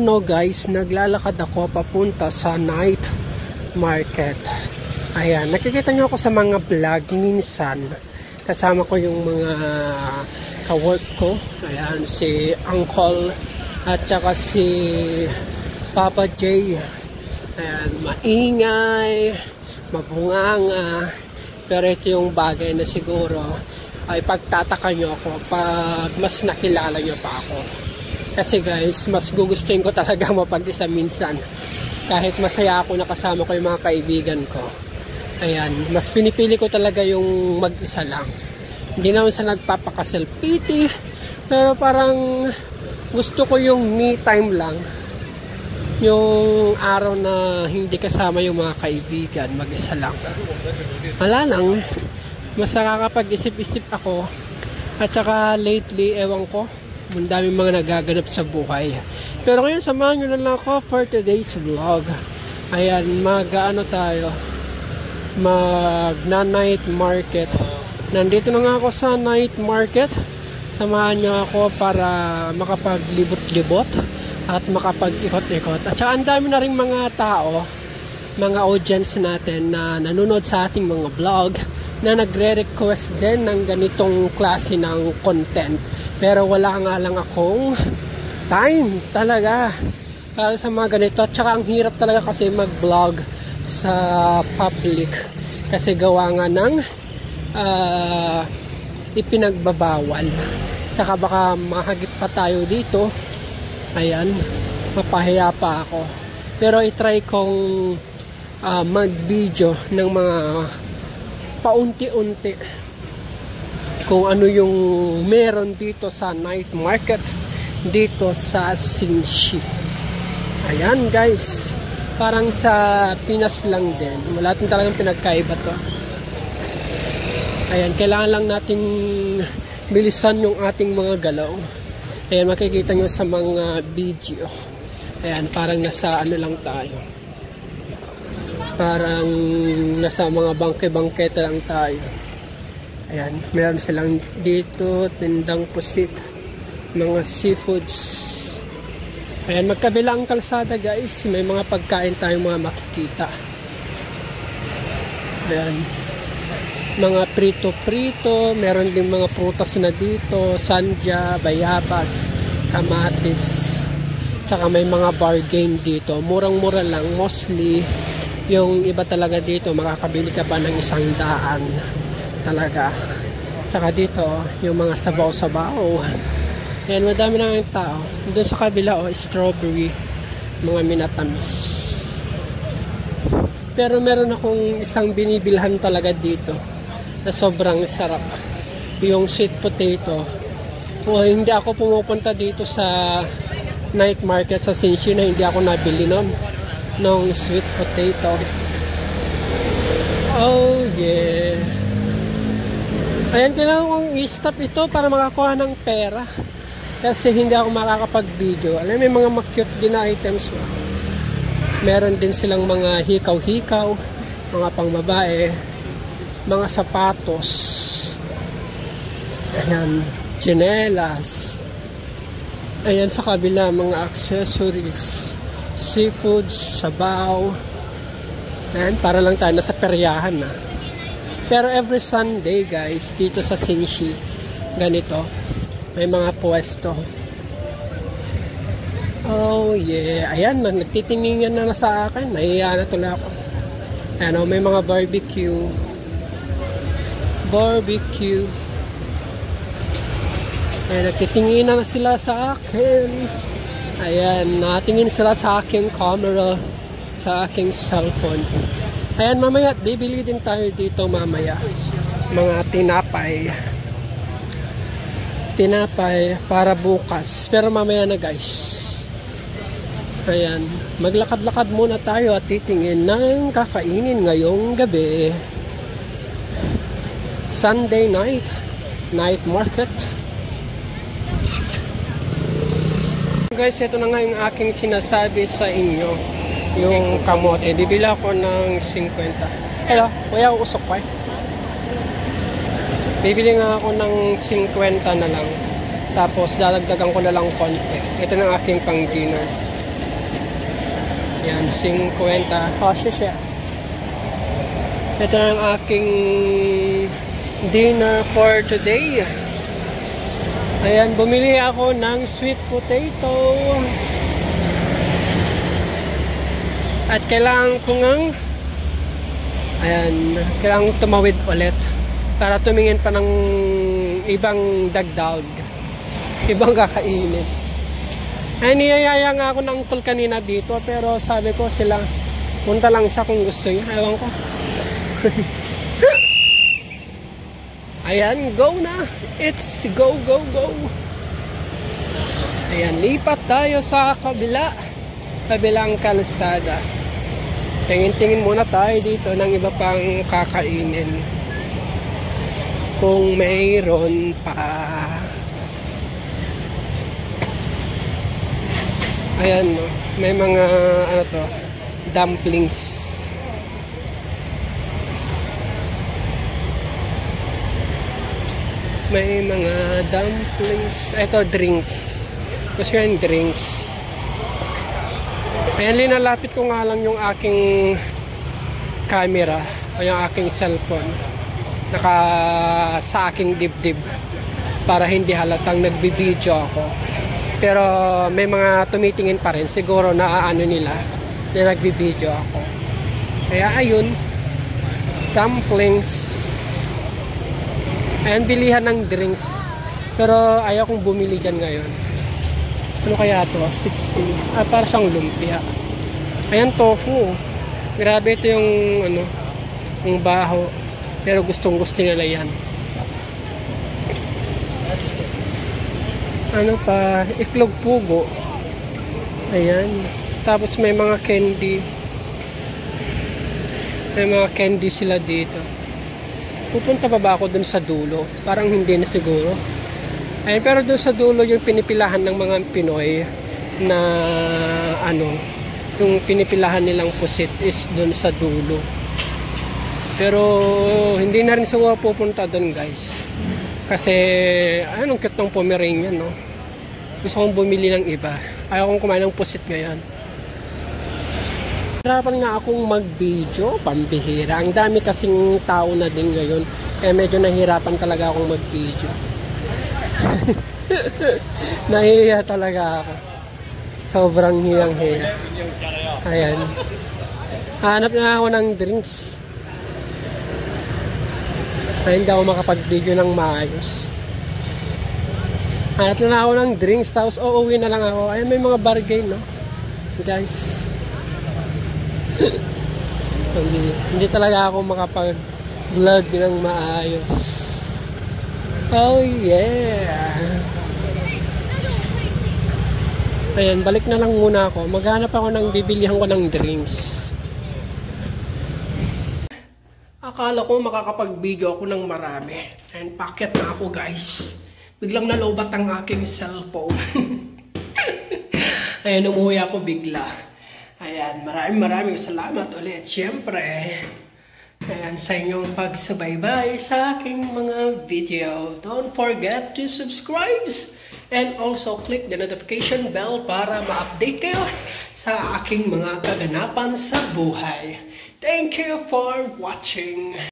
Ayan o guys, naglalakad ako papunta sa night market. Ayan, nakikita nyo ako sa mga vlog minsan. Kasama ko yung mga ka-work ko. Ayan, si Uncle at saka si Papa J. Ayan, maingay, mabunganga. Pero ito yung bagay na siguro ay pagtataka nyo ako pag mas nakilala nyo pa ako. Kasi guys, mas gugustuhin ko talaga mapag-isa minsan. Kahit masaya ako nakasama ko yung mga kaibigan ko. Ayan, mas pinipili ko talaga yung mag-isa lang. Hindi naman sa nagpapakaselpiti, pero parang gusto ko yung me time lang. Yung araw na hindi kasama yung mga kaibigan, mag-isa lang. Wala lang, mas nakakapag-isip-isip ako. At saka lately, ewan ko, ang daming mga nagaganap sa buhay. Pero ngayon, samahan nyo na lang ako for today's vlog. Ayan, tayo, mag-night market. Nandito na nga ako sa night market. Samahan nyo ako para makapaglibot-libot at makapag-ikot-ikot. At saka ang dami na rin mga tao, mga audience natin na nanonood sa ating mga vlog na nagre-request din ng ganitong klase ng content. Pero wala nga lang akong time talaga para sa mga ganito. At saka ang hirap talaga kasi mag-vlog sa public. Kasi gawa nga ng ipinagbabawal. Tsaka baka makagip pa tayo dito. Ayan, mapahiya pa ako. Pero itry kong mag-video ng mga paunti-unti kung ano yung meron dito sa night market dito sa Sinshi. Ayan guys, parang sa Pinas lang din. Wala din talagang pinagkaiba to. Ayan, kailangan lang nating bilisan yung ating mga galaw. Ayan, makikita nyo sa mga video. Ayan, parang nasa ano lang tayo. Parang nasa mga bangke-bangketa lang tayo. Ayan, meron silang dito, tindang pusit, mga seafoods. Ayan, magkabilang kalsada guys, may mga pagkain tayong mga makikita. Ayan, mga prito-prito, meron din mga prutas na dito, sandya, bayabas, kamatis. Tsaka may mga bargain dito, murang-mura lang, mostly. Yung iba talaga dito, makakabili ka pa ng 100 talaga. Tsaka dito, yung mga sabaw-sabaw. Ayan, madami na ng tao. Doon sa kabila, strawberry, mga minatamis. Pero meron akong isang binibilhan talaga dito na sobrang sarap. Yung sweet potato. Hindi ako pumupunta dito sa night market sa Sinshi na hindi ako nabili nun ng sweet potato. Oh yeah. Ayan, kailangan kong i-stop ito para makakuha ng pera. Kasi hindi ako makakapag-video. Alam, may mga cute din na items. Meron din silang mga hikaw-hikaw, mga pangbabae, mga sapatos. Ayan, tsinelas. Ayan sa kabila, mga accessories, seafoods, sabaw. Ayan, para lang tayo nasa peryahan na. Pero every Sunday guys, dito sa Sinshi, ganito, may mga pwesto. Oh yeah, ayan, nagtitingin na sa akin, nahiya na tuloy ako. Ayan, may mga barbecue. Ayan, nagtitingin na sila sa akin. Ayan, natingin sila sa aking camera, sa aking cellphone. Ayan, mamaya, bibili din tayo dito mamaya. Mga tinapay. Tinapay para bukas. Pero mamaya na guys. Ayan, maglakad-lakad muna tayo at titingin ng kakainin ngayong gabi. Sunday night market. Guys, ito na nga yung aking sinasabi sa inyo. Yung kamote, bibila ko ng 50. Hello, kuya, usok pa. Bibili nga ako ng 50 na lang. Tapos, dadagdagan ko na lang konti. Ito na aking pang dinner. Yan, 50. Kasya siya. Ito na ang aking dinner for today. Ayan, bumili ako ng sweet potato. At kailangan ko ngang kailangan tumawid ulit para tumingin pa ng ibang dagdag, ibang kakainin. Ay, niyayaya nga ako ng uncle kanina dito, pero sabi ko sila, punta lang siya kung gusto niya. Ewan ko. Ayan, go na. It's go, go, go. Ayan, lipat tayo sa kabilang kalsada. Tingin-tingin muna tayo dito ng iba pang kakainin. Kung mayroon pa. Ayan, no? May mga dumplings. May mga dumplings. Ito, drinks. Gusto ko yung drinks. Ayan, linalapit ko nga lang yung aking camera o yung aking cellphone sa aking dibdib para hindi halatang nagbibideo ako. Pero may mga tumitingin pa rin, siguro na nila na nagbibideo ako. Kaya ayun, dumplings. Ayan, bilihan ng drinks, pero ayaw kong bumili dyan ngayon. Ano kaya to? 60. Para siyang lumpia. Ayan, tofu. Grabe ito yung yung baho. Pero gustong gusto nila yan. Ano pa? Iklog pugo. Ayan. Tapos may mga candy. May mga candy sila dito. Pupunta pa ba ako dun sa dulo? Parang hindi na siguro. Ayun, pero doon sa dulo yung pinipilahan ng mga Pinoy na yung pinipilahan nilang pusit is doon sa dulo. Pero hindi na rin siguro pupunta doon, guys. Kasi anong cute ng Pomeranian, no? Gusto kong bumili ng iba. Ayaw kong kumain ng pusit ngayon. Hirapan nga akong mag-video, pambihira. Ang dami kasing tao na din ngayon. Kaya medyo nahirapan talaga akong mag-video. Nahihiya talaga ako. Sobrang hiyang-hiya. Ayan. Hanap na ako ng drinks. Ay, hindi ako makapag-video ng maayos. Hanap na ako ng drinks, tapos uuwi na lang ako. Ayan, may mga bargain, no? Guys. Hindi talaga ako makapag-vlog ng maayos. Oh yeah. Ayan, balik na lang muna ako. Maghanap ako ng bibilihan ko ng drinks. Akala ko makakapag-video ako ng marami. And packet na ako, guys. Biglang nalobat ang aking cellphone. Ayan, umuwi ako bigla. Ayan, maraming salamat ulit. Siyempre, ayan, sa inyong pagsubaybay sa aking mga video. Don't forget to subscribe and also click the notification bell para ma-update kayo sa aking mga kaganapan sa buhay. Thank you for watching.